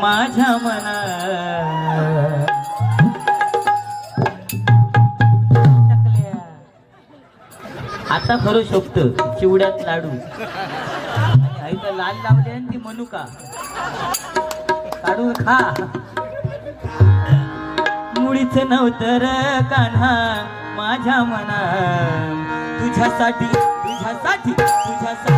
माझ्या मना आता खरं शोभत चिवड्यात लाडू आणि तर लाल लावले आणि ती मनुका काढून खा. मुळीच नव्हतं कान्हा माझ्या मना तुझ्यासाठी तुझ्यासाठी तुझ्यासाठी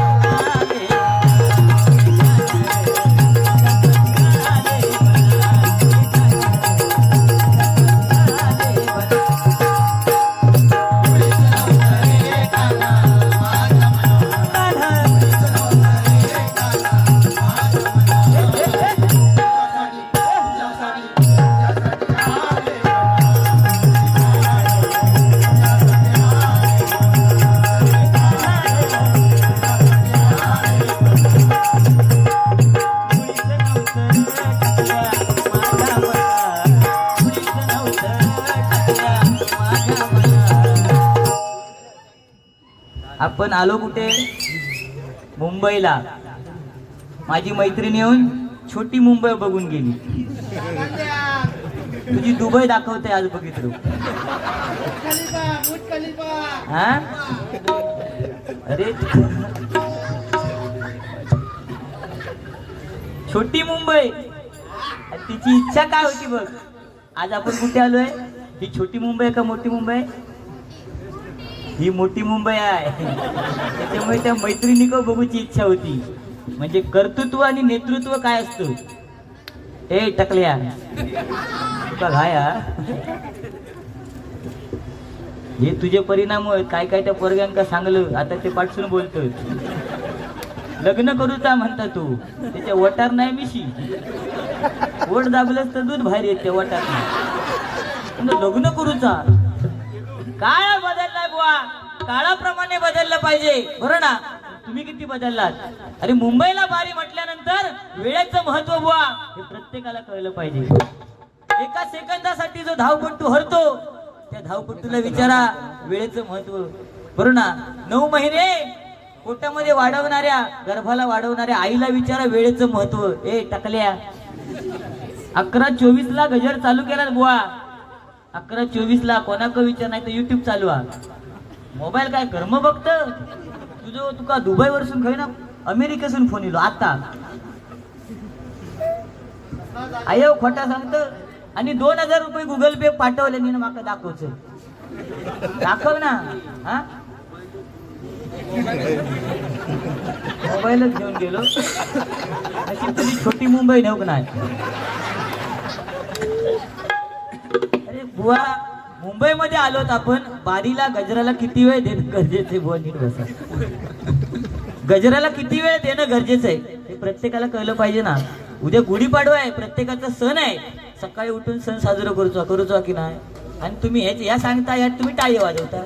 आपण आलो कुठे? मुंबईला. माझी मैत्रीण येऊन छोटी मुंबई बघून गेली. तुझी दुबई दाखवते आज बघितलं. हा अरे छोटी मुंबई तिची इच्छा काय होती बघ. आज आपण कुठे आलोय? ही छोटी मुंबई का मोठी मुंबई? ही मोठी मुंबई आहे. त्याच्यामुळे त्या मैत्रिणी को बघूची इच्छा होती. म्हणजे कर्तृत्व आणि नेतृत्व काय असतं. ए टकल्या बघाया हे तुझे परिणाम होय. काय काय त्या पोरग्यांका सांगलं आता ते पाठसून बोलतोय. लग्न करूचा म्हणता तू त्याच्या वटार नाही मिशी. वट दाबलंच तर दूध बाहेर येते वटार नाही. लग्न करूचा काळ बदललाय बुवा. काळाप्रमाणे बदललं पाहिजे बरं ना. तुम्ही किती बदललात. अरे मुंबईला बारी म्हटल्यानंतर वेळेचं महत्व बुवा हे प्रत्येकाला कळलं पाहिजे. एका सेकंदासाठी जो धावपट्टू हरतो त्या धावपट्टूला विचारा वेळेचं महत्व बरं ना. 9 महिने पोटामध्ये वाढवणाऱ्या गर्भाला वाढवणाऱ्या आईला विचारा वेळेचं महत्व. ए टाकल्या 11:24 ला गजर चालू केला बुवा. 11:24 ला कोणाक विचार नाही तर युट्यूब चालू आहे. मोबाईल काय कर्म बघत तुझं. तुका दुबई वरसून खाई ना अमेरिकेसून फोन येलो आता. आयो खोटा सांगत. आणि 2000 रुपये गुगल पे पाठवले मी माका दाखवच. दाखव ना. हा मोबाईलच घेऊन गेलो. अशी तुझी छोटी मुंबई नव्हती नाही. अरे बुवा मुंबईमध्ये आलोत आपण. बारीला गजराला किती वेळ देणं गरजेचं आहे बुवा. नीट बसा. गजराला किती वेळ देणं गरजेचं आहे हे प्रत्येकाला कळलं पाहिजे ना. उद्या गुढीपाडवा आहे. प्रत्येकाचा सण आहे. सकाळी उठून सण साजरा करूचा की नाही. आणि तुम्ही या सांगता यात तुम्ही टाळी वाजवता.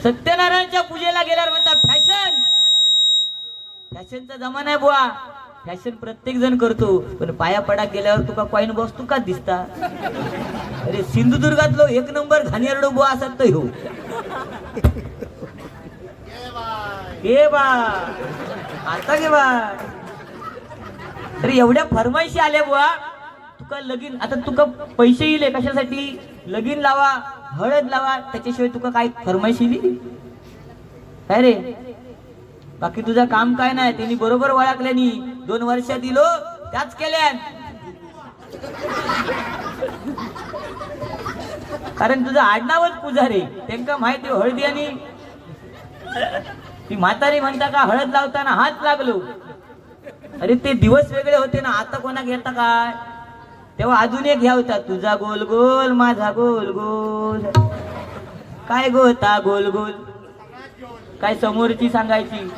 सत्यनारायणच्या पूजेला गेल्यावर म्हणता फॅशन. फॅशनचा जमाना आहे बुवा. फॅशन प्रत्येक जण करतो. पण पाया पडा गेल्यावर तुका कॉइन बॉक्स तुका दिसता. अरे सिंधुदुर्गातलो 1 नंबर घाणेरडो बुवा असत तो ह्यो. घे बा आता घे बा. अरे एवढ्या फरमाईशी आल्या बुवा. तुका लगीन आता तुका पैसे येईल कशासाठी. लगीन लावा हळद लावा त्याच्याशिवाय तुका काय फरमाईशी येईल काय रे. बाकी तुझं काम काय नाही. त्यांनी बरोबर ओळखल्यानी 2 वर्षात दिलो त्याच केल्या. कारण तुझं आडनावच पुजारी. त्यांना माहिती हळदी आणि ती म्हातारी म्हणता का हळद लावताना हात लागलो. अरे ते दिवस वेगळे होते ना. आता कोणा घेता काय. तेव्हा अजून एक घ्या होता. तुझा गोल गोल माझा गोल गोल. काय गोता गोल गोल. काय समोरची सांगायची.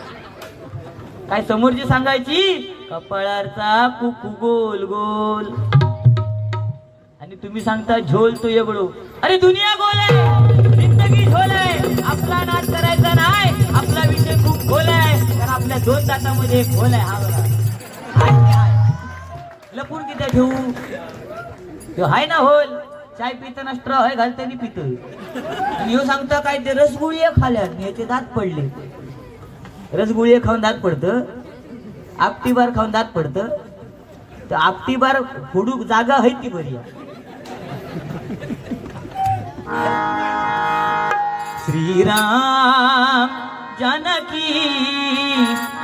काय समोरची सांगायची कपाळाचा कुकू गोल गोल. आणि तुम्ही सांगता झोल तो एवढो. अरे दुनिया गोल आहे. जिंदगी झोल आहे. आपला नाच करायचा नाही. आपला विषय खूप खोल आहे. कारण आपल्या 2 दातामध्ये एक खोल आहे. हा बघा लपून किती ठेवू हाय ना होल. चाय पिताना स्ट्रॉ आहे घालताना पितोय. ह्यो सांगता काय ते रसगुळी खाल्या याचे दात पडले. रसगुळी खाऊन दात पडतं. आपटी बार खाऊन दात पडतं तर आपटी बार फोडू जागा आहे ती बरी. श्रीराम जानकी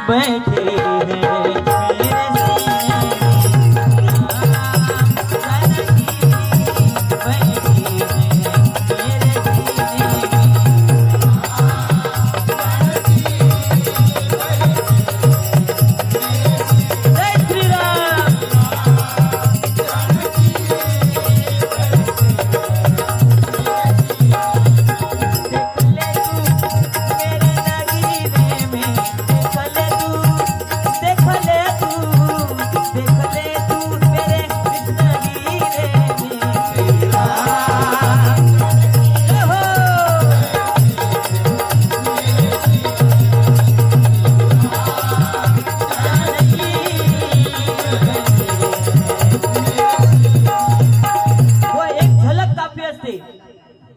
बैठे हैं मेरे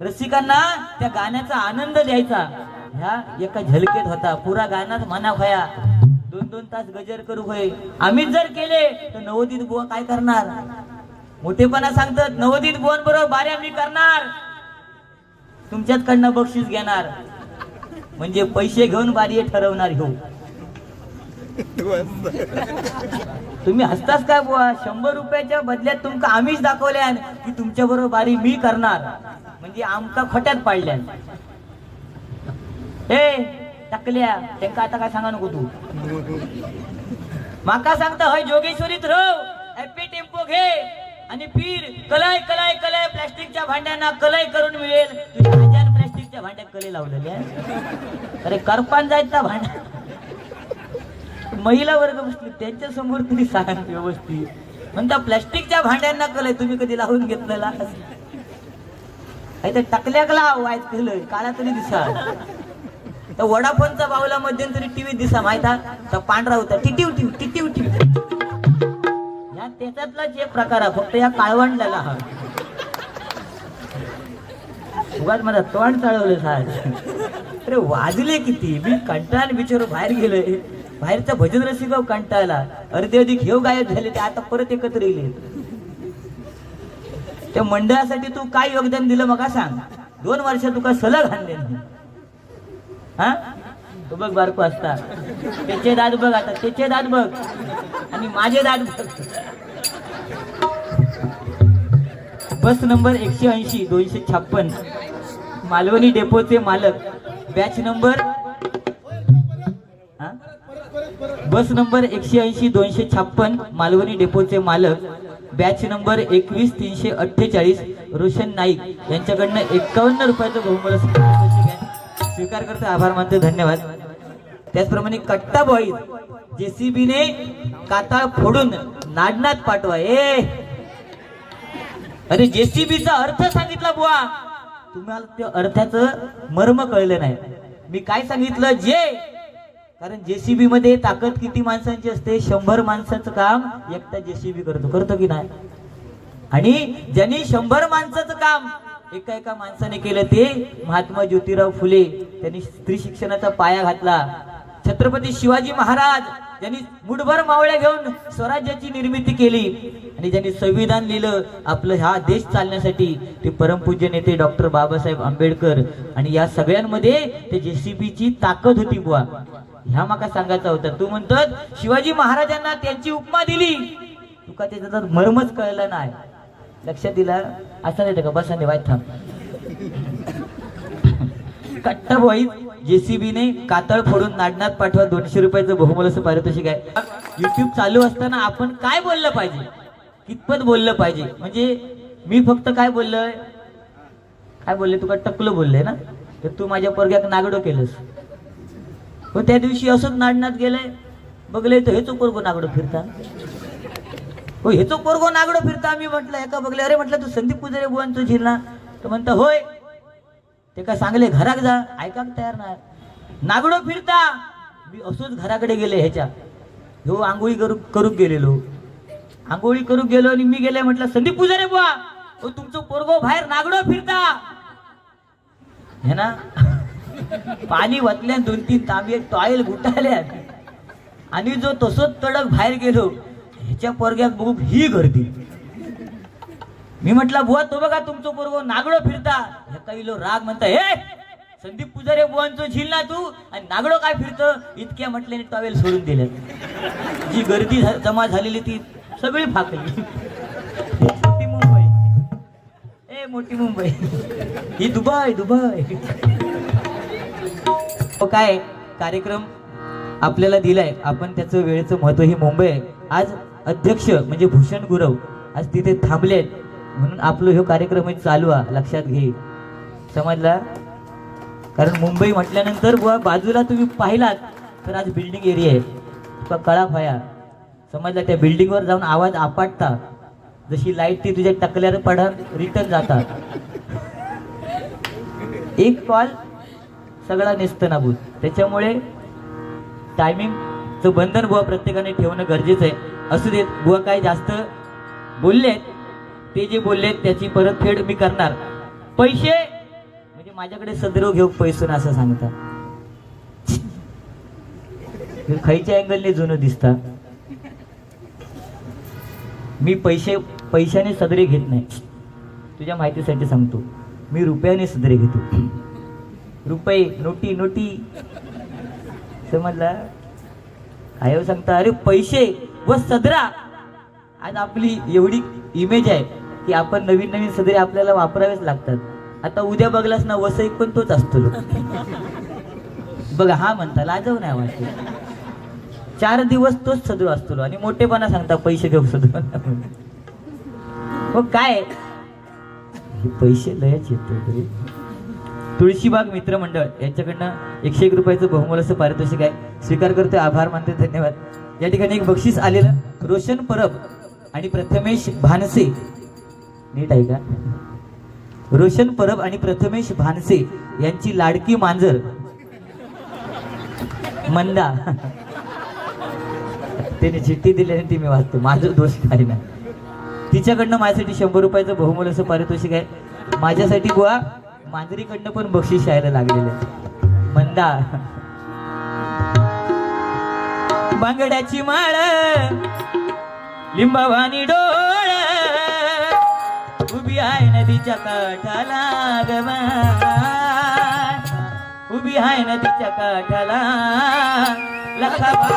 रसिकांना त्या गाण्याचा आनंद द्यायचा. ह्या एका झलकेत होता. पुरा गाण्यात म्हणा खया 2-2 तास गजर करू होय. आम्हीच जर केले तर नवोदित बुवा काय करणार? मोठेपणा सांगतात नवोदित बुवांबरोबर बारे आम्ही करणार, तुमच्याचकडनं बक्षीस घेणार, म्हणजे पैसे घेऊन बारी ठरवणार. हो तुम्ही हसताच काय बुवा? 100 रुपयाच्या बदल्यात तुमका आम्हीच दाखवल्या की तुमच्या बरोबर बारी मी करणार, म्हणजे आमका खोट्यात पाडल्या. ए टाकल्या त्यांका आता काय सांगा नको तू. माका सांगता हय जोगेश्वरीत राव, हॅपी टेम्पो घे आणि फिर कलाय कलाय कलाय प्लास्टिकच्या भांड्यांना कलाय करून मिळेल. तुझ्या हजार प्लास्टिकच्या भांड्यात कले लावलेल्या. अरे करपान जायचा भांडा. महिला वर्ग बसली त्यांच्या समोर तुम्ही सांगा व्यवस्थित. म्हणता प्लास्टिकच्या भांड्यांना कलय तुम्ही कधी लावून घेतलेला? तर टाकल्या लाव केलंय काळा तरी दिसा. तर वडाफोनचा बावला मध्यंतरी टीव्ही दिसा माहिता तर पांढरा होता टिटिव टिव टिटिव टिव. या त्याच्यातलाच एक प्रकार आहे, फक्त या काळवंडला हा उगाच माझा तोंड चालवलं साहेब. अरे वाजले किती? मी कंटाळ बिचारो बाहेर गेलोय. बाहेरचा भजन रसिक कंटाळला. अर्धे अधिक घेऊ गायब झाले ते आता परत एकत्र येईल. त्या मंडळासाठी तू काय योगदान दिलं मग सांग? 2 वर्ष तुका सलग आणले. हा तू बघ बारको असता त्याचे दात बघ, आता त्याचे दात बघ आणि माझे दात बघ. बस नंबर 180 256 मालवणी डेपोचे मालक, बॅच नंबर बस नंबर 180 256 मालवणी डेपोचे मालक, बॅच नंबर 21 348 रोशन नाईक यांच्याकडनं 51 रुपयाचं बहुमूल्य स्वीकार करते. आभार मानते, धन्यवाद. त्याचप्रमाणे कट्टा बॉईज जेसीबीने काताळ फोडून नाडनात पाठवा. अरे जेसीबीचा अर्थ सांगितला बुवा, तुम्हाला त्या अर्थाचं मर्म कळलं नाही. मी काय सांगितलं जे, कारण जेसीबी मध्ये ताकद किती माणसांची असते? 100 माणसाचं काम एकटा जेसीबी करतो की नाही? आणि ज्यांनी 100 माणसाचं काम एका माणसाने केलं ते महात्मा ज्योतिराव फुले. त्यांनी स्त्री शिक्षणाचा पाया घातला. छत्रपती शिवाजी महाराज ज्यांनी मुठभर मावळ्या घेऊन स्वराज्याची निर्मिती केली आणि ज्यांनी संविधान लिहिलं आपलं हा देश चालण्यासाठी, ते परमपूज्य नेते डॉक्टर बाबासाहेब आंबेडकर. आणि या सगळ्यांमध्ये ते जेसीबीची ताकद होती बुवा. ह्या माका सांगायचा होता. तू म्हणतात शिवाजी महाराजांना त्यांची उपमा दिली, तुका त्याचा मर्मच कळलं नाही. लक्षात दिला असं नाही का? बसा वाईट थांब. कट्टा बॉईज जेसीबीने कातळ फोडून नाडनात पाठवा 200 रुपयाचं बहुमूल्य पारितोषिक आहे. युट्यूब चालू असताना आपण काय बोललं पाहिजे, कितपत बोललं पाहिजे? म्हणजे मी फक्त काय बोललोय, काय बोलले? तुका टकलं बोलले ना, तर तू माझ्या पोरग्याक नागडो केलंस. हो त्या दिवशी असंच नाडनात गेलंय, बघले तर हेचो पोरगो नागडो फिरता. हो हेचो पोरगो नागडो फिरता. मी म्हटलं एका बघले, अरे म्हटलं तू संदीप पुजारी बुवांचो झिरला? तर म्हणता होय. ते काय सांगले घराक जा, ऐकाक तयार नाही. नागडो फिरता. मी असोच घराकडे गेले ह्याच्या. हो आंघोळी करू गेलेलो, आंघोळी करू गेलो आणि मी गेले म्हटलं संदीप पुजारी बुवा, हो तुमचं पोरगो बाहेर नागडो फिरता. हे ना पाणी वतल्या 2-3 तांबे टॉयल घुटाल्या आणि जो तसोच तडक बाहेर गेलो ह्याच्या पोरग्यात बघू ही गर्दी. मी म्हटलं बुवा तो बघा तुमचं पोरगो नागडो फिरता. ह्याचा इलो राग म्हणता हे संदीप पुजारे बुवांचं झील ना तू आणि नागडो काय फिरतं. इतक्या म्हटल्याने टॉवेल सोडून दिले. जी गर्दी जमा झालेली ती सगळी फाकली. छोटी मुंबई ए मोठी मुंबई ही दुबई दुबई. काय कार्यक्रम आपल्याला दिलाय आपण त्याचं वेळेचं महत्व. ही मुंबई आहे. आज अध्यक्ष म्हणजे भूषण गुरव आज तिथे थांबलेत म्हणून आपलं हे कार्यक्रम चालू आहे. लक्षात घे समजला. कारण मुंबई म्हटल्यानंतर बुवा बाजूला तुम्ही पाहिलात तर आज बिल्डिंग एरिया आहे. तुका कळा फाया समजला. त्या बिल्डिंगवर जाऊन आवाज आपटता जशी लाईट ती तुझ्या टकल्यावर पडत रिटर्न जातात. एक कॉल सगळा नेस्तनाबूत. त्याच्यामुळे टायमिंगचं बंधन बुवा प्रत्येकाने ठेवणं गरजेचं आहे. असू देत बुवा काय जास्त बोललेत ते जे बोललेत त्याची परतफेड मी करणार. पैसे म्हणजे माझ्याकडे सदरो घेऊ पैसून असं सांगता. खायच्या अँगलने जुनं दिसता. मी पैशाने सदरे घेत नाही. तुझ्या माहितीसाठी सांगतो मी रुपयाने सदरे घेतो. रुपये नोटी नोटी समजला. काय सांगता अरे पैसे व सदरा. आज आपली एवढी इमेज आहे की आपण नवीन नवीन सदरे आपल्याला वापरावेच लागतात. आता उद्या बघलास ना वसईक पण तोच असतो बघा. हा म्हणता लाजव नाही वाटते. 4 दिवस तोच सदरो असतो आणि मोठेपणा सांगता पैसे घेऊ सदरो. मग काय हे पैसे लयच येतो तरी. तुळशीबाग मित्र मंडळ यांच्याकडनं 101 रुपयाचं बहुमोलाचं पारितोषिक आहे. स्वीकार करतोय. आभार मानते. धन्यवाद. या ठिकाणी एक बक्षीस आलेलं. रोशन परब आणि प्रथमेश भानसे. नीट आहे का. रोशन परब आणि प्रथमेश भानसे यांची लाडकी मांजर मंदा. त्याने चिठ्ठी दिल्याने ती मी वाचतो. माझं दोष काही नाही. तिच्याकडनं माझ्यासाठी 100 रुपयाचं बहुमोलाचं पारितोषिक आहे. माझ्यासाठी बुवा मांजरीकडनं पण बक्षीस यायला लागलेलं आहे. मंदा बांगड्याची माळ लिंबावानी डोळ उभी आहे नदीच्या काठाला गवा. उभी आहे नदीच्या काठाला लखाबा.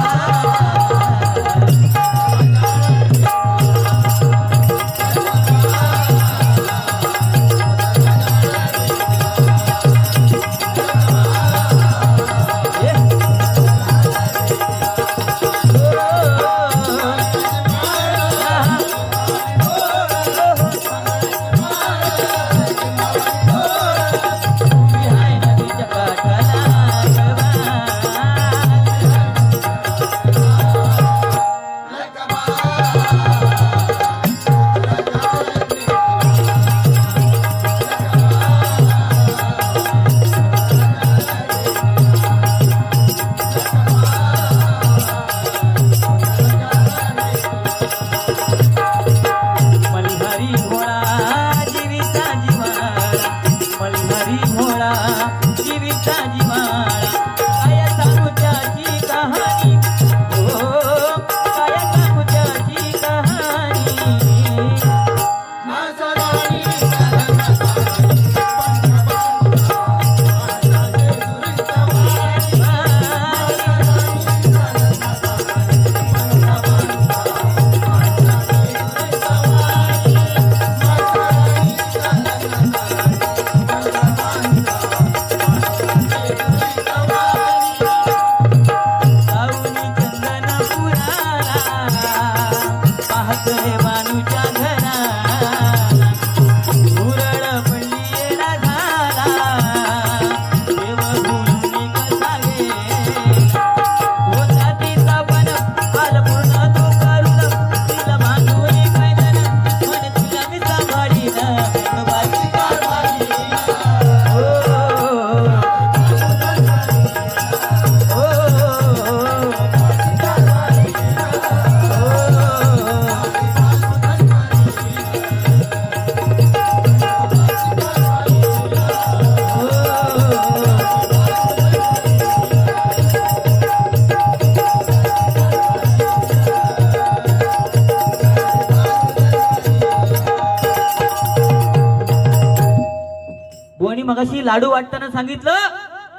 मगाशी लाडू वाटताना सांगितलं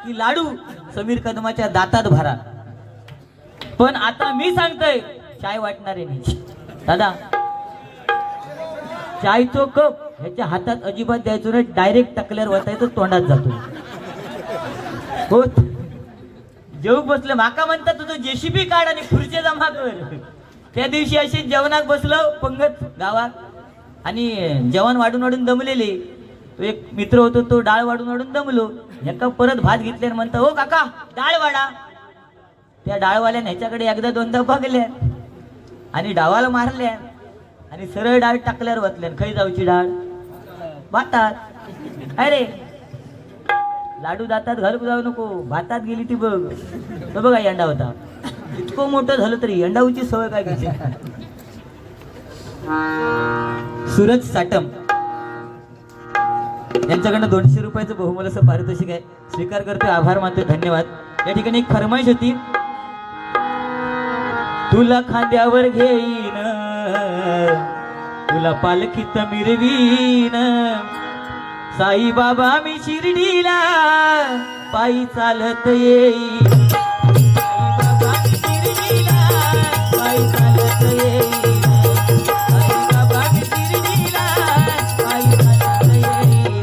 की लाडू समीर कदमाच्या दातात भरा, पण आता मी सांगतोय चाय वाटणारे नाही. दादा चायचो कप ह्याच्या हातात अजिबात द्यायचो नाही, डायरेक्ट टाकल्यावर वाचायचं तोंडात जातो. हो जेव बसलं माका म्हणतात तुझं जेसीबी काढ आणि खुर्ची जमा कर. त्या दिवशी अशी जेवणात बसलो पंगत गावात आणि जेवण वाढून वाढून दमलेले. तो एक मित्र होतो, तो डाळ वाढून वाढून दमलो. एका परत भात घेतल्याने म्हणता हो काका डाळ वाढा. त्या डाळवाल्याने ह्याच्याकडे एकदा दोनदा बघल्या आणि डावाला मारल्या आणि सरळ डाळ टाकल्यावर वाचल्या. खाई जाऊची डाळ भातात. अरे लाडू दातात घालू जाऊ नको, भातात गेली ती बघ. तो बघा यंडा होता, इतकं मोठं झालं तरी यंडाऊची सवय काय घ्यायची. सूरज साटम यांच्याकडनं 200 रुपयाचं बहुमोलाचं पारितोषिक आहे, स्वीकार करतोय, आभार मानतोय, धन्यवाद. या ठिकाणी एक फरमाईश होती. तुला खांद्यावर घेईन, तुला पालखीत मिरवीन, साई बाबा मी शिर्डीला पायी चालत येईन. साई बाबा मी शिर्डीला पायी चालत येईन. साई बाबा मी शिर्डीला पायी चालत येईन.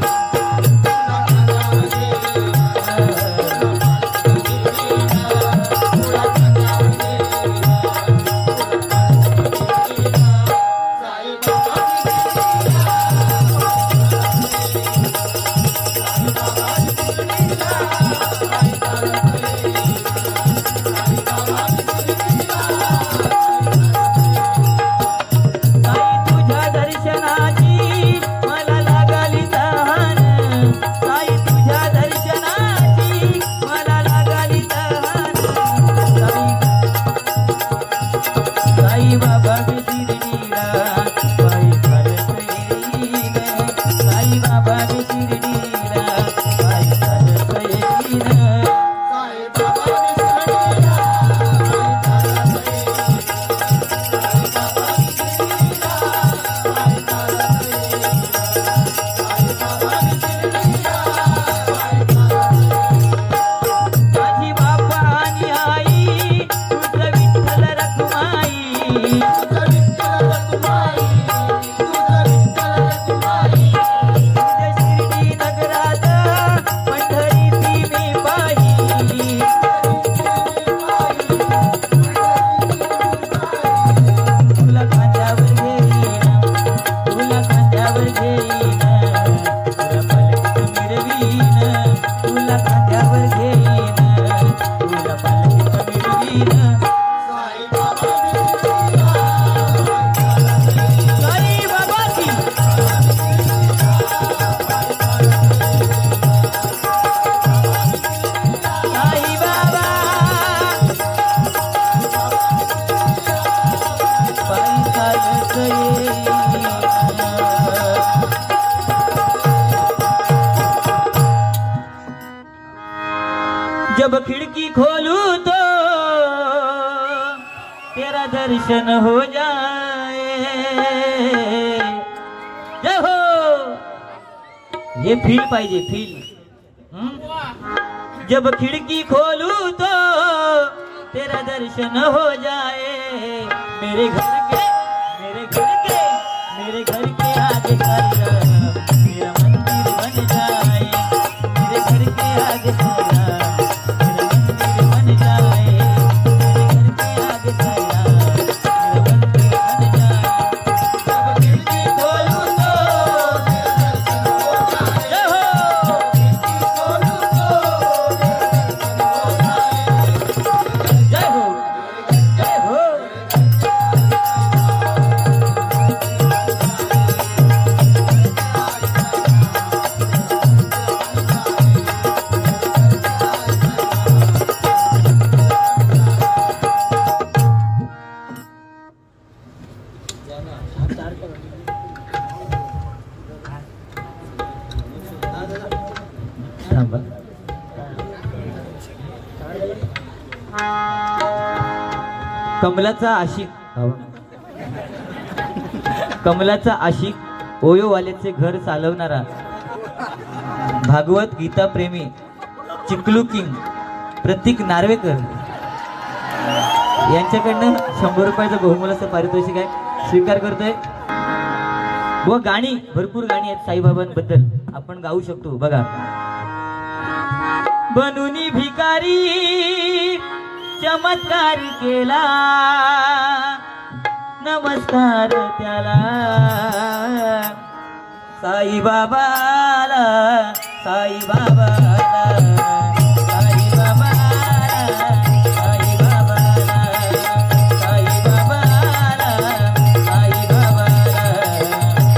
जब खिड़की खोलूं तो तेरा दर्शन हो जाए. जय हो. ये फील पाहिजे, फील. जब खिड़की खोलूं तो तेरा दर्शन हो जाए. मेरे घर के आगे सारा मेरा मंदिर बन जाए. मेरे घर के आगे सारा कमलाचा आशिक, कमलाचा आशिक ओयोवाल्याचे घर चालवणारा भागवत गीता प्रेमी चिकलू किंग प्रतीक नार्वेकर यांच्याकडनं 100 रुपयाचं बहुमोलाचं पारितोषिक आहे, स्वीकार करतोय. व गाणी भरपूर गाणी आहेत साईबाबांबद्दल आपण गाऊ शकतो. बघा, बनूनी भिकारी चमत्कार केला, नमस्कार त्याला साईबाबाला, साईबाबाला, साईबाबाला, साईबाबाला, साईबाबाला, साईबाबाला,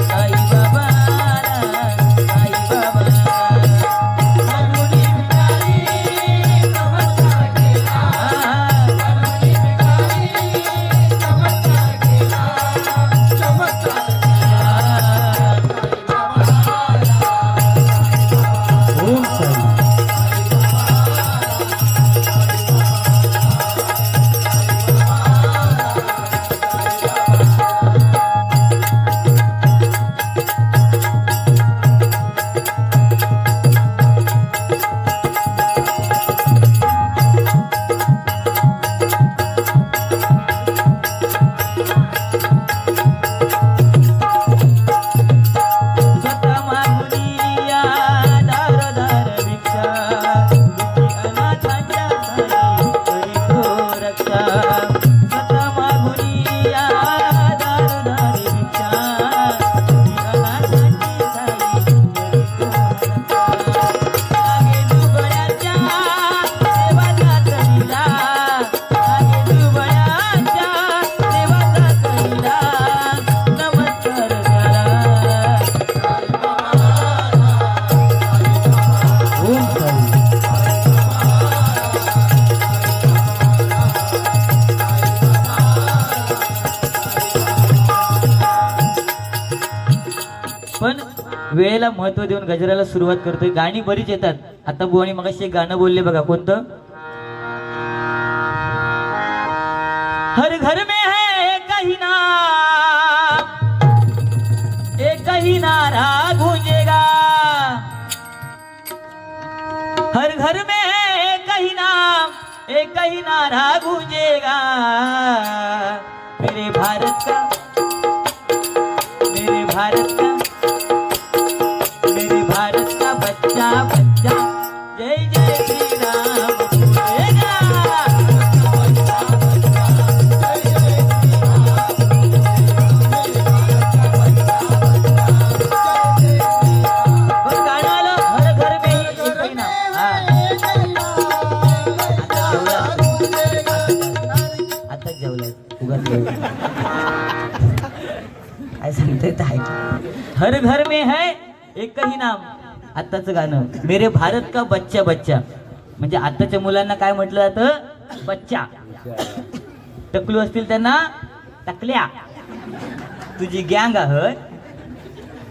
साईबाबाला, साईबाबाला. बनूनी भिकारी चमत्कार केला, बनूनी भिकारी चमत्कार केला, चमत्कार पण वेळेला महत्व देऊन गजराला सुरुवात करतोय. गाणी बरीच येतात. आता बुवानी मगाशी एक गाणं बोलले बघा, कोणतं? हर घर में है एक ही नारा गूंजेगा, हर घर में है एक ही नारा गूंजेगा, मेरे भारत का, मेरे भारत का, मेरे भारत का बच्चा बच्चा जय जय श्री राम बोलेगा. गाणं आलं, हर घर में एक ही नाम. आता जेवलाय काय सांगते, हर घर में है एक ही नाम. आताचं गाणं मेरे भारत का बच्चा बच्चा, म्हणजे आताच्या मुलांना काय म्हटलं जातं? बच्चा. टकलू असतील त्यांना टकल्या. तुझी गँग आहे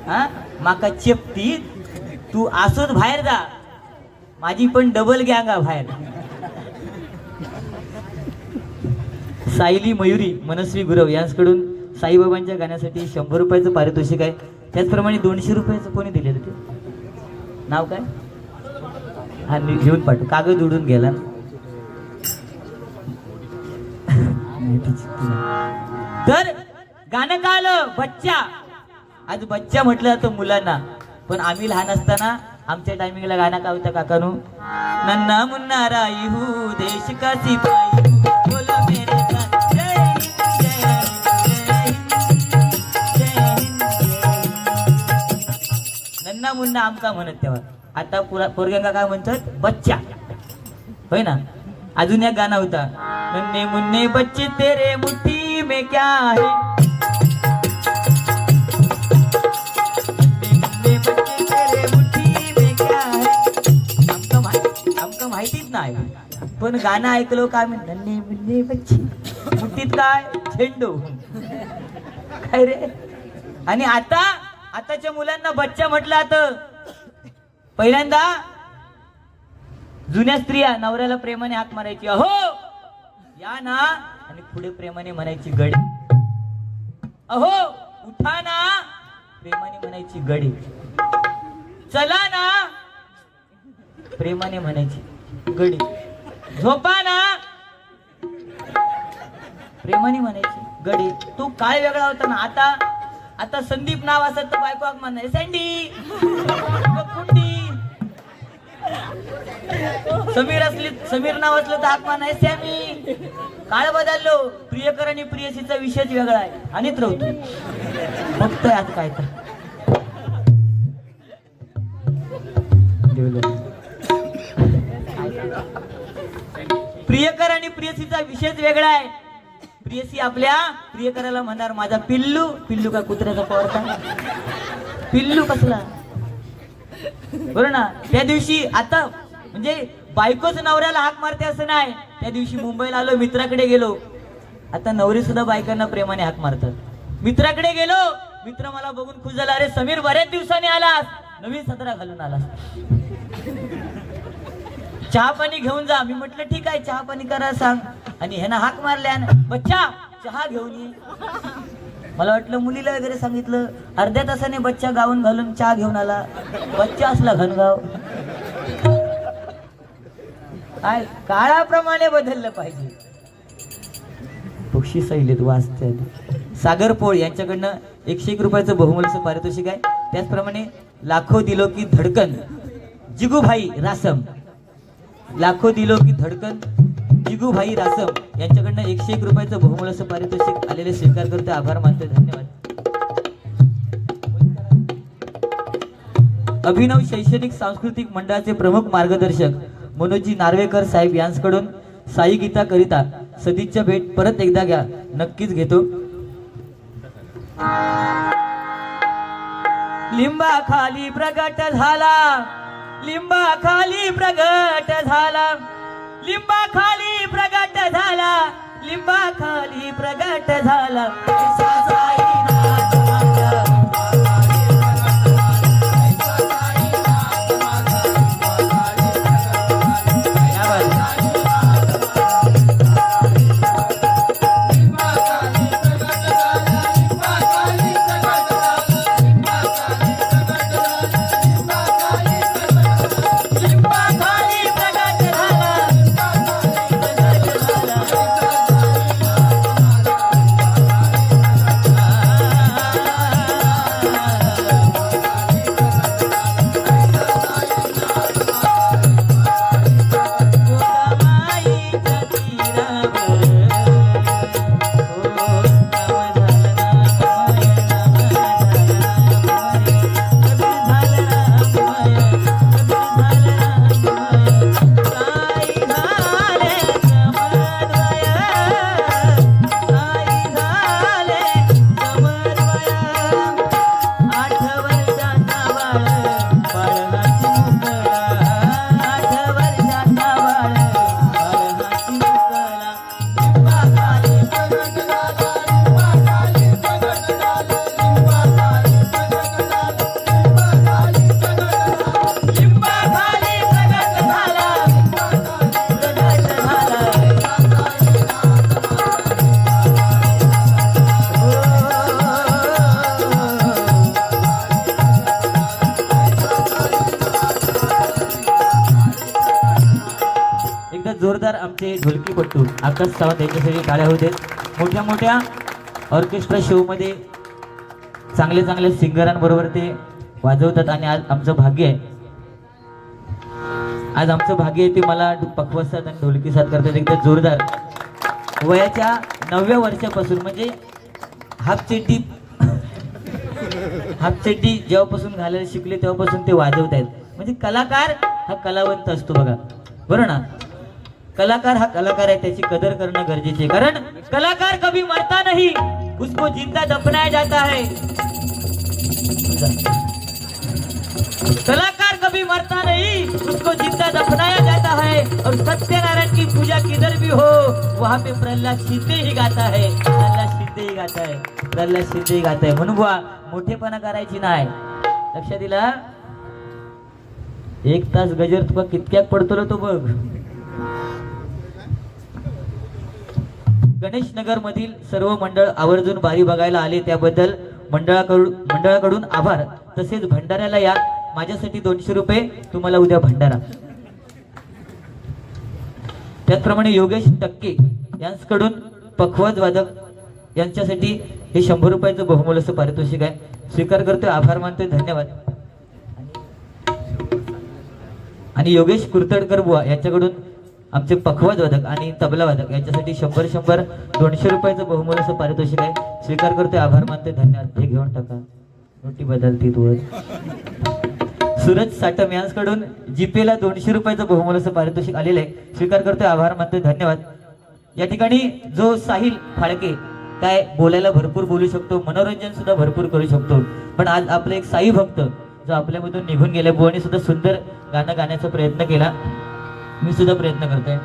हा, माका चेपती, तू असोच बाहेर जा, माझी पण डबल गँग आहे बाहेर. सायली मयुरी मनस्वी गुरव यांच्याकडून साईबाबांच्या गाण्यासाठी 100 रुपयाचं पारितोषिक आहे. त्याचप्रमाणे 200 रुपयाचं कोणी दिलेलं ते नाव काय? हा घेऊन पाठव, कागद उडून गेला. तर गाणं काय आलं? बच्चा. आज बच्चा म्हटलं जातं मुलांना, पण आम्ही लहान असताना आमच्या टायमिंगला गाणं काय होतं काकानू? नन्ना मुन्ना राई हू देश का सिपाही बोला मेरे साथ जय हिंद जय हिंद जय हिंद जय हिंद. नन्ना मुन्ना आमका म्हणत तेव्हा. आता पोरग्यांका काय म्हणतात? बच्चा. होय ना. अजून एक गाणं होता, नन्हे मुन्ने बच्चे तेरे मुट्ठी में क्या है, माहितीच नाही, पण गाणं ऐकलो काय म्हणतात? नन्हे मुन्ने बच्चे मुठीत काय? झेंडू. काय रे? आणि आताच्या मुलांना बच्चा म्हटलं जातं. पहिल्यांदा जुन्या स्त्रिया नवऱ्याला प्रेमाने हाक मारायची, अहो या ना, आणि पुढे प्रेमाने म्हणायची गडी, अहो उठा ना, प्रेमाने म्हणायची गडी. चला ना प्रेमाने म्हणायची. गडी झोपा ना प्रेमाने म्हणायची. गडी तू काय वेगळा होता ना. आता संदीप नाव असत तर बायको हाक म्हणाय सँडी कुंडी. समीर नाव असलं तर हाक म्हणाय सॅमी. काळ बदललो. प्रियकर आणि प्रियसीचा विषयच वेगळा आहे. आणि रवतो बघतोय आज काय तर. प्रियकर आणि प्रियसीचा विषयच वेगळा आहे. प्रियसी आपल्या प्रियकराला म्हणणार माझा पिल्लू. पिल्लू का कुत्र्याचा पवरता. पिल्लू कसला बरं ना. त्या दिवशी आता म्हणजे बायकोच नवऱ्याला हाक मारते असं नाही. त्या दिवशी मुंबईला आलो मित्राकडे गेलो. आता नवरी सुद्धा बायकांना प्रेमाने हाक मारतात. मित्राकडे गेलो. मित्र मला बघून खुश झाला. अरे समीर बऱ्याच दिवसांनी आलास. नवीन सदरा घालून आलास. चहा पाणी घेऊन जा. मी म्हटलं ठीक आहे चहा पाणी करा सांग. आणि ह्यानं हाक मारल्या बच्चा चहा घेऊन ये. मला वाटलं मुलीला वगैरे सांगितलं. अर्ध्या तासाने बच्चा गाऊन घालून चहा घेऊन आला. बच्चा असला घनगाव. काय काळाप्रमाणे बदललं पाहिजे. पक्षी सैलेत वाचतात. सागर पोळ यांच्याकडनं 101 रुपयाचं बहुमूल्य पारितोषिक आहे. त्याचप्रमाणे लाखो दिलो की धडकन जिगूभाई रासम. लाखो दिलो की धडकन जिगूभाई रासम यांच्याकडनं 101 रुपयाचं बहुमूल्य पारितोषिक आलेले स्वीकार करते. आभार मानते. धन्यवाद. अभिनव शैक्षणिक सांस्कृतिक मंडळाचे प्रमुख मार्गदर्शक मनोजी नार्वेकर साहेब यांच्याकडून साई गीता करिता सदिच्छा भेट परत एकदा घ्या. नक्कीच घेतो. लिंबा खाली प्रगट झाला. लिंबा खाली प्रगट झाला. लिंबा खाली प्रगट झाला. लिंबा खाली प्रगट झाला. जोरदार आमचे ढोलकीपट्टू आकाश सावंत यांच्यासाठी टाळ्या होते. मोठ्या मोठ्या ऑर्केस्ट्रा शो मध्ये चांगले चांगले सिंगरांबरोबर ते वाजवतात. आणि आज आमचं भाग्य आहे. आज आमचं भाग्य आहे ते मला पखवाजतात आणि ढोलकी साथ करतात. एकदा जोरदार. वयाच्या 9व्या वर्षापासून म्हणजे हाफ चड्डी जेव्हापासून घालायला शिकले तेव्हापासून ते वाजवत आहेत. म्हणजे कलाकार हा कलावंत असतो बघा. बरं ना. कलाकार हा कलाकार आहे. त्याची कदर करणं गरजेचे आहे. कारण कलाकार कभी मरता नहीं, उसको जिंदा दफनाया जाता है. कलाकार कभी मरता नहीं, उसको जिंदा दफनाया जाता है. और सत्यनारायण की पूजा किधर भी हो वहां पे प्रहलाद शिंदे ही गाता है. प्रहलाद शिंदे ही गाता है. प्रहलाद शिंदे ही गाता है. म्हणून बुवा मोठेपणा करायची नाही. लक्षात दिला. 1 तास गजर तुका कितक्याक पडतो तो बघ. गणेश नगर मधील सर्व मंडळ आवर्जून बारी बघायला आले त्याबद्दल मंडळाकडून आभार. तसेच भंडाऱ्याला या माझ्यासाठी 200 रुपये, तुम्हाला उद्या भंडारा. त्याचप्रमाणे योगेश टक्के यांच्याकडून पखवाज वादक यांच्यासाठी हे 100 रुपयाचं बहुमोलाचं पारितोषिक आहे. स्वीकार करतोय, आभार मानतोय, धन्यवाद. आणि योगेश कुर्तडकर बुवा यांच्याकडून आमचे पखवाज वादक आणि तबला वादक यांच्यासाठी 100 200 रुपयाचं बहुमोलाचं पारितोषिक आहे. स्वीकार करतोय, आभार मानतोय, धन्यवाद. हे घेऊन टाका, नोटी बदलती तू. सूरज साटम यांच्याकडून जीपेला 200 रुपयाचं बहुमोलाचं पारितोषिक आलेलं आहे. स्वीकार करतोय, आभार मानतोय, धन्यवाद. या ठिकाणी जो साहिल फाळके काय बोलायला भरपूर बोलू शकतो, मनोरंजन सुद्धा भरपूर करू शकतो, पण आज आपले एक साई भक्त जो आपल्यामधून निघून गेले, बुवानी सुद्धा सुंदर गाणं गाण्याचा प्रयत्न केला. मी सुद्धा प्रयत्न करतोय.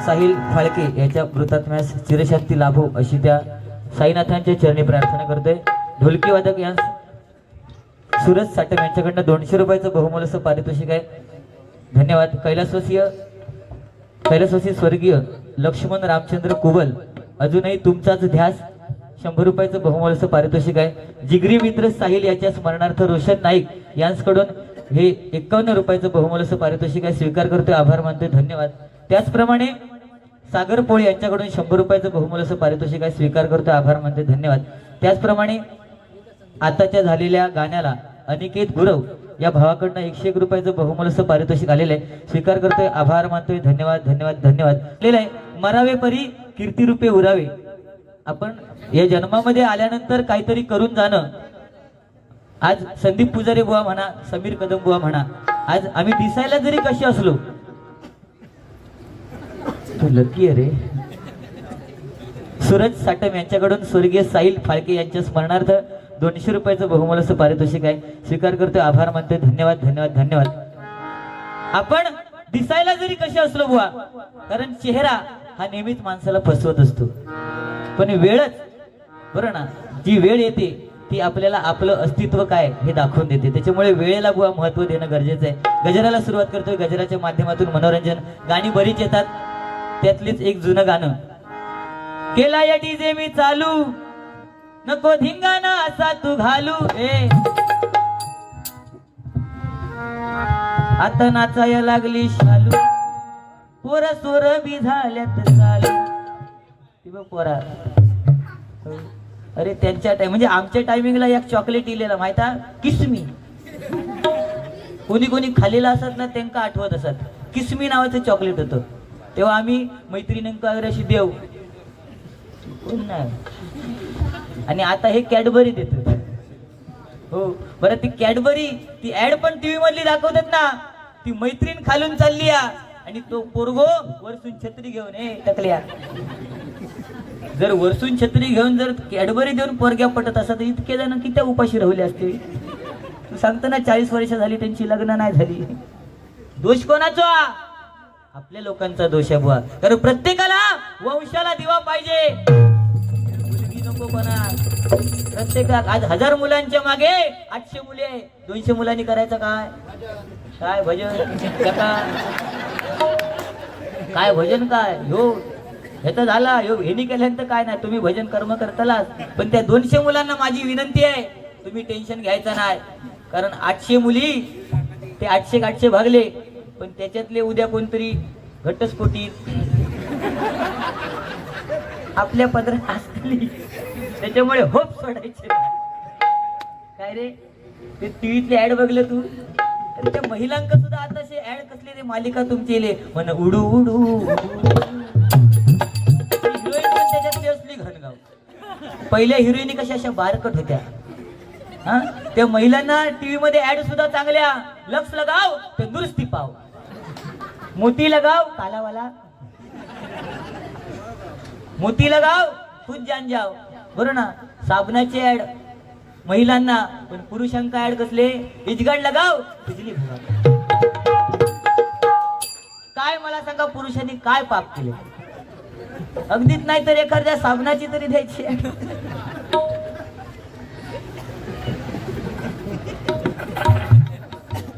साहिल फाळके याच्या मृतात्म्यास चिरशांती लाभो अशी त्या साईनाथांच्या चरणी प्रार्थना करतोय. ढोलकी वादक यांस सूरज साटम यांच्याकडनं 200 रुपयाचं बहुमोलाचं पारितोषिक आहे. धन्यवाद. कैलासवासी स्वर्गीय लक्ष्मण रामचंद्र कुबल अजूनही तुमचाच ध्यास 100 रुपयाचं बहुमोलाचं पारितोषिक आहे. जिगरी मित्र साहिल याच्या स्मरणार्थ रोशन नाईक यांच्याकडून हे 51 रुपयाचं बहुमोलाचं पारितोषिक आहे. स्वीकार करतोय, आभार मानतोय, धन्यवाद. त्याचप्रमाणे सागर पोळे यांच्याकडून 100 रुपयाचं बहुमोलाचं पारितोषिक आहे. स्वीकार करतोय, आभार मानतोय, धन्यवाद. त्याचप्रमाणे आताच्या झालेल्या गाण्याला अनिकेत गुरव या भावाकडनं 101 रुपयाचं बहुमोलाचं पारितोषिक आलेलं आहे. स्वीकार करतोय, आभार मानतोय, धन्यवाद धन्यवाद धन्यवाद. आलेलं आहे मरावे परी कीर्ती रूपे उरावे. आपण या जन्मामध्ये आल्यानंतर काहीतरी करून जाणं. आज संदीप पुजारी बुवा म्हणा, समीर कदम बुवा म्हणा, आज आम्ही दिसायला जरी कशी असलो, तू लकी आहे रे. सूरज साटम यांच्याकडून स्वर्गीय साहिल फाळके यांच्या स्मरणार्थ 200 रुपयाचं बहुमोलाचं पारितोषिक आहे. स्वीकार करतोय, आभार मानतोय, धन्यवाद धन्यवाद धन्यवाद. आपण दिसायला जरी कसे असलो बुवा, कारण चेहरा हा नेहमीच माणसाला फसवत असतो, पण वेळच बरं ना, जी वेळ येते ती आपल्याला आपलं अस्तित्व काय हे दाखवून देते. त्याच्यामुळे वेळेला बुवा महत्व देणं गरजेचं आहे. गजराला सुरुवात करतोय. गजराच्या माध्यमातून मनोरंजन गाणी बरीच येतात, त्यातलीच एक जुनं गाणं. केला या डीजे मी चालू, नको धिंगाणा असा तू घालू. आता नाचाया लागली शालू, पोर सोर बी झाल्यात चालू. पोरा अरे त्यांच्या टाइम म्हणजे आमच्या टायमिंगला एक चॉकलेट इलेला माहिता, किसमी. कोणी कोणी खाल्लेला असत ना त्यांना आठवत असत, किसमी नावाचं चॉकलेट होतं. तेव्हा आम्ही मैत्रिणींक वगैरे अशी देव नाही. आणि आता हे कॅडबरी देत. हो बरं, ती कॅडबरी ती ऍड पण टीव्ही मधली दाखवतात ना, ती मैत्रीण खालून चालली आणि तो पोरगो वरसून छत्री घेऊन टकल्या. जर वरसून छत्री घेऊन जर कॅडबरी देऊन पोरग्या पटत असत तर इतके जण किती उपाशी राहिले असते. तू सांगतो ना 40 वर्ष झाली त्यांची लग्न नाही झाली. दोष कोणाचा? आपल्या लोकांचा दोष आहे बुवा. कारण प्रत्येकाला वंशाला दिवा पाहिजे, मुलगी नको बना. प्रत्येकाला आज 1000 मुलांच्या मागे 800 मुले, 200 मुलांनी करायचं काय? काय भजन काय भजन काय हो ह्याचं झाला हेनी केल्यानंतर काय नाही. तुम्ही भजन कर्म करतालाच, पण त्या 200 मुलांना माझी विनंती आहे, तुम्ही टेन्शन घ्यायचं नाही. कारण 800 मुली ते 800 भागले, पण त्याच्यातले उद्या कोणतरी घटस्फोटीत आपल्या पदरात असली, त्याच्यामुळे होप सोडायचे काय रे. ते टीव्हीतले ऍड बघलं तू, तर त्या महिलांका सुद्धा आताशे ऍड कसले ते मालिका तुमचे म्हण उडू उडू हिरोईन पण त्याच्यातली असली घनगाव. पहिल्या हिरोईनी कशा अशा बारकट होत्या. हा त्या महिलांना टीव्ही मध्ये ऍड सुद्धा चांगल्या, लक्स लगाव तंदुरुस्ती पाव, मोती लगाव कालावाला, मोती लगाव खुद जान जाव. बरोबर ना. साबणाचे ऍड महिलांना, पण पुरुषांका ऍड कसले इजगड लगाव बिजली भगाव. काय मला सांगा, पुरुषांनी काय पाप केले? अगदीच नाही तर एखाद्या साबणाची तरी द्यायची.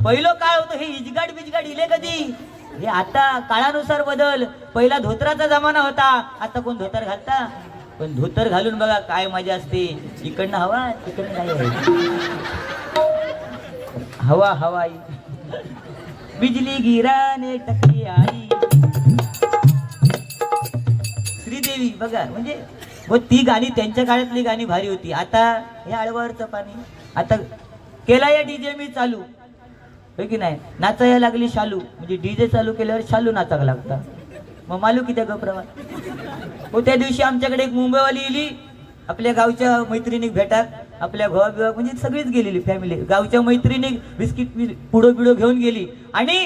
पहिलं काय होतं हे इजगाड बिजगाड इले कधी? हे आता काळानुसार बदल. पहिला धोतराचा जमाना होता, आता कोण धोतर घालता? पण धोतर घालून बघा काय मजा असते. इकडनं हवा तिकडनं नाही, हवा हवाई बिजली गिराने टक्की आई. श्रीदेवी बघा, म्हणजे ती गाणी त्यांच्या काळातली गाणी भारी होती. आता हे आळवावरचं पाणी. आता केला या डीजे मी चालू होय की नाही. नाचायला लागली शालू, म्हणजे डीजे चालू केल्यावर शालू नाचायला लागता. मग मालू किती गप्रवास हो. त्या दिवशी आमच्याकडे एक मुंबईवाली इली, आपल्या गावच्या मैत्रिणी भेटात, आपल्या घोवा बिवा म्हणजे सगळीच गेलेली फॅमिली. गावच्या मैत्रिणी बिस्किट पुडो बिडो घेऊन गेली, आणि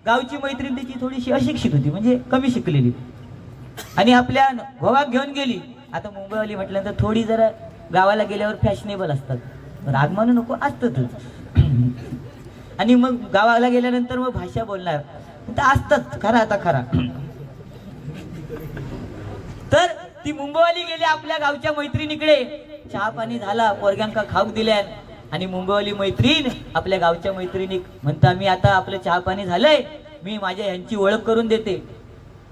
गावची मैत्रीण त्याची थोडीशी अशिक्षित होती, म्हणजे कमी शिकलेली, आणि आपल्या घोवाक घेऊन गेली. आता मुंबईवाली म्हटल्यानंतर थोडी जरा गावाला गेल्यावर फॅशनेबल असतात, राग मानू नको असतातच. आणि मग गावाला गेल्यानंतर मग भाषा बोलणार असतात खरा. आता खरा ती मुंबईवाली गेली आपल्या गावच्या मैत्रिणीकडे. चहा पाणी झाला, पोरग्यांका खाऊक दिल्यान. आणि मुंबईवाली मैत्रीण आपल्या गावच्या मैत्रिणी म्हणता, मी आता आपलं चहा पाणी झालंय, मी माझ्या यांची ओळख करून देते.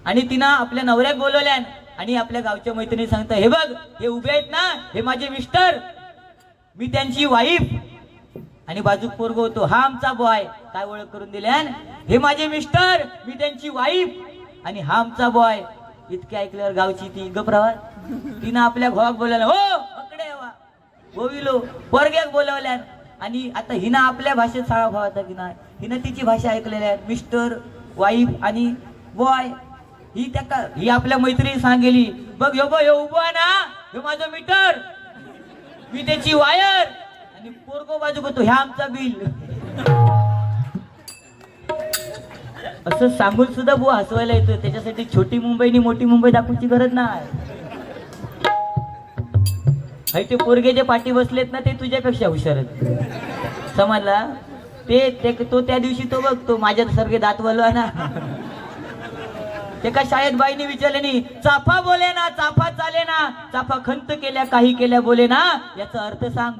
आणि तिनं आपल्या नवऱ्याक बोलवल्यान. आणि आपल्या गावच्या मैत्रिणी सांगता, हे बघ, हे उभे आहेत ना, हे माझे मिस्टर, मी त्यांची वाईफ. आणि बाजूक पोरगो होतो, हा आमचा बॉय. काय ओळख करून दिल्यान, हे माझे मिस्टर, मी त्यांची वाईफ, आणि हा आमचा बॉय. इतके ऐकल्यावर गावची ती गपरावा, तिनं आपल्या घोवाक बोलायला, हो पकडे गोविलो पोरग्याक बोलवल्यान. आणि आता हिनं आपल्या भाषेत साळा भावाचा की नाही, हिनं तिची भाषा ऐकलेल्या आहेत, मिस्टर, वाईफ आणि बॉय. ही आपल्या मैत्रिणी सांगेली, बघ ह्यो उभा ना, ह्यो माझं मीटर, मी त्याची वायर. आणि पोरगो बाजू होतो, ह्या आमचा बिल. असं सांगून सुद्धा बुवा हसवायला येतं. त्याच्यासाठी छोटी मुंबई आणि मोठी मुंबई दाखवण्याची गरज नाही. ते पोरगे जे पाठी बसलेत ना, ते तुझ्यापेक्षा हुशार आहेत. समजला? तो त्या दिवशी तो बघ, तो माझ्यासारखे दात वलवा ना, ते का शाळेत बाईने विचारले नाही, चाफा बोले ना, चाफा चाले ना, चाफा खंत केल्या काही केल्या बोले ना, याचा अर्थ सांग.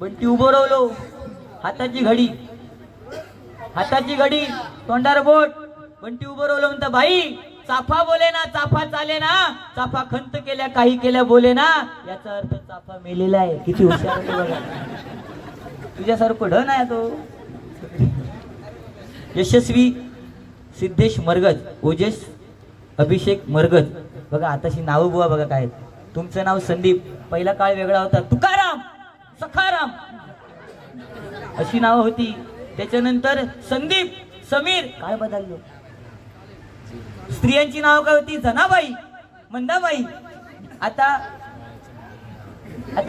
बंटी उभं रावलो, हाताची घडी तोंडार बोट. बंटी उभं रावलो म्हणता, बाई चाफा बोले ना, चाफा चाले ना, चाफा खंत केल्या काही केल्या बोले ना, याचा अर्थ चाफा मेलेला आहे. किती हुशार आहे बघा. तुझ्यासारखं ढ नाही तो. यशस्वी सिद्धेश मरगज, ओजेस अभिषेक मरगज. बघा आताशी नाव बुवा बघा काय. तुमचं नाव संदीप, पहिला काळ वेगळा होता, तुकाराम, सखाराम अशी नाव होती. त्याच्यानंतर संदीप, समीर, काय बदललो. स्त्रियांची नाव काय होती, जनाबाई, मंदाबाई. आता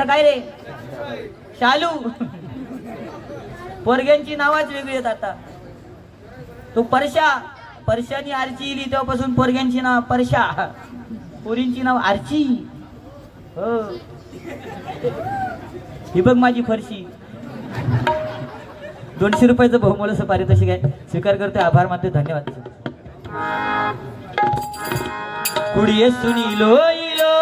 काय रे, शालू. पोरग्यांची नावाच वेगळी आहेत आता. तो परशानी आरची इली तेव्हापासून पोरग्यांची नाव परशा, पोरींची नाव आरची. हो, ही बघ माझी फरशी. 200 रुपयाचं बहुमोलाचं पारितोषिक आहे, स्वीकार करतोय, आभार मानते, धन्यवाद. कुडिये सुनीलो इलो,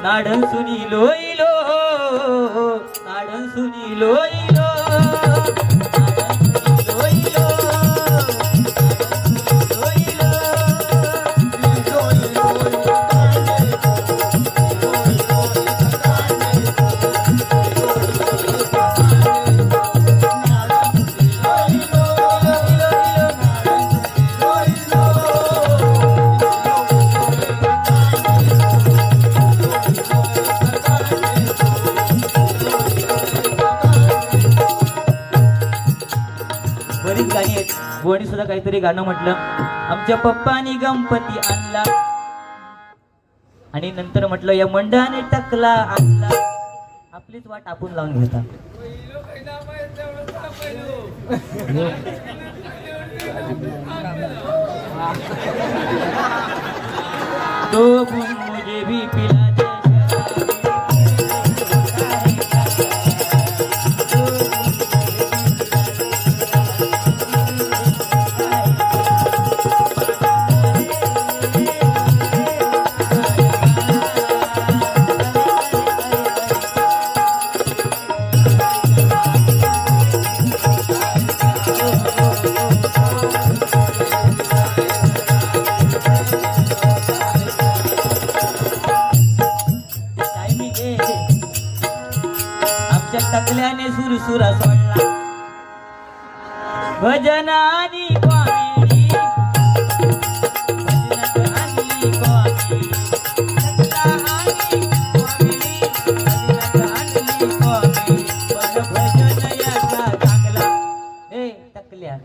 नाडन सुनीलो इलो, नाडन सुनीलो इलो, गोणी सुद्धा काहीतरी गाणं म्हटलं, आमच्या पप्पानी गणपती आणला. आणि नंतर म्हटलं, या मंडळाने टकला आणला. आपलीच वाट आपण लावून घेता. तो मुझे भी पिला दे. टकल्याने सुरसुरा सोडला, भजनानी कॉमेडी, भजनात आणली कॉमेडी, पण भजन याचा चांगला. ए टकल्या,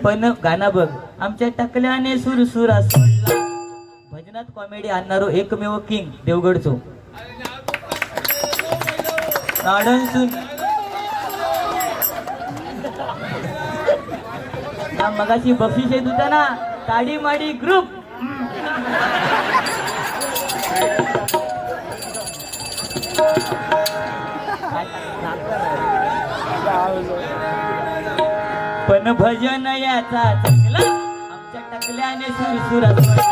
पण गाणं बघ, आमच्या टकल्याने सुरसुरा सोडला. भजनात कॉमेडी आणणारो एकमेव किंग देवगडचो नाडन सुन. मगाशी बक्षीस येत होता ना, ताडी माडी ग्रुप. पण भजन याचा चांगला आमच्या टकल्याने सुरसुरात पडला.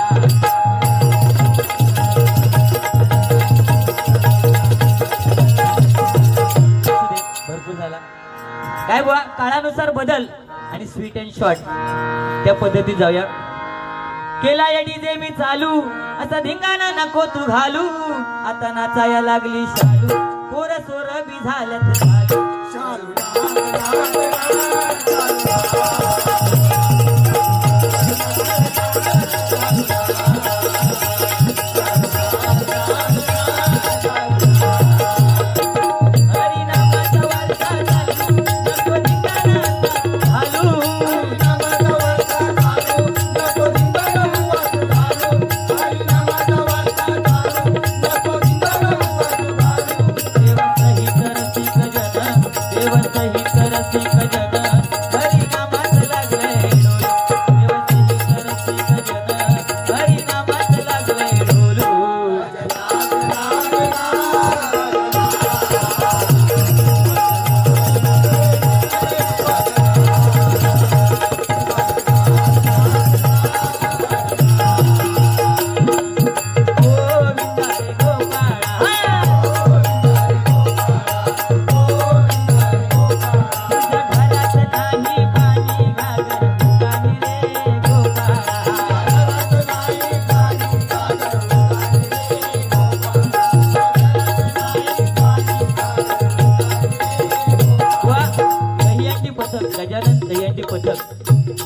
भरपूर झाला. काय बुवा, काळानुसार बदल आणि स्वीट अँड शॉर्ट त्या पद्धतीत जाऊया. केला या डीजे मी चालू, असा धिंगाणा नको तू घालू, आता नाचाया लागली शालू, पोर सोर बी झाल्यात चालू.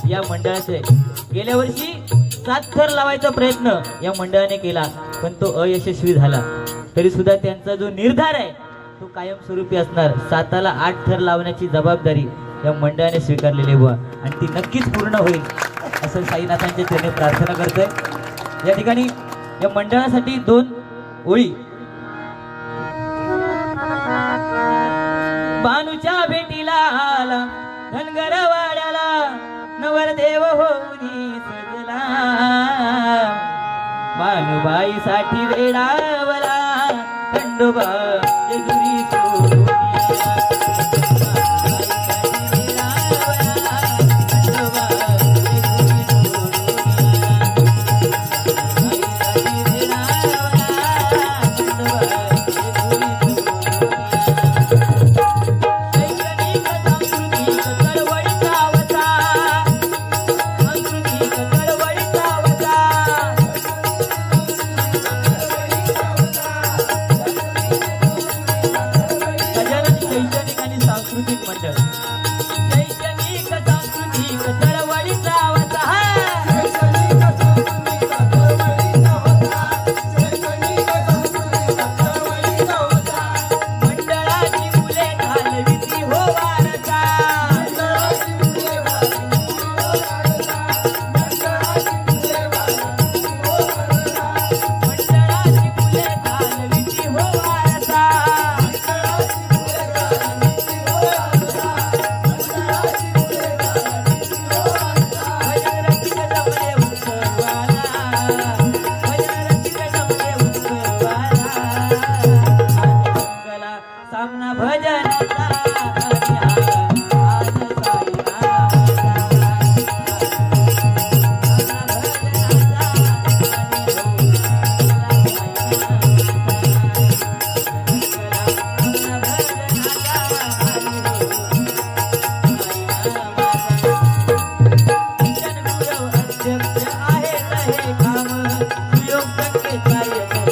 या मंडळाचे गेल्या वर्षी 7 थर लावायचा प्रयत्न या मंडळाने केला, पण तो अयशस्वी झाला. तरी सुद्धा त्यांचा जो निर्धार आहे तो कायमस्वरूपी असणार. 7ला 8 थर लावण्याची जबाबदारी या मंडळाने स्वीकारलेली बुवा, आणि ती नक्कीच पूर्ण होईल असं साईनाथांच्या चरणी प्रार्थना करतोय. या ठिकाणी या मंडळासाठी 2 ओळी. बानूच्या भेटीला आला धनगर वाड्याला, नवरदेव होऊनी सजला, बानुबाईसाठी वेडावला, खंडोबा जेजुरी सोडून. आहे काम सुयोग संकेत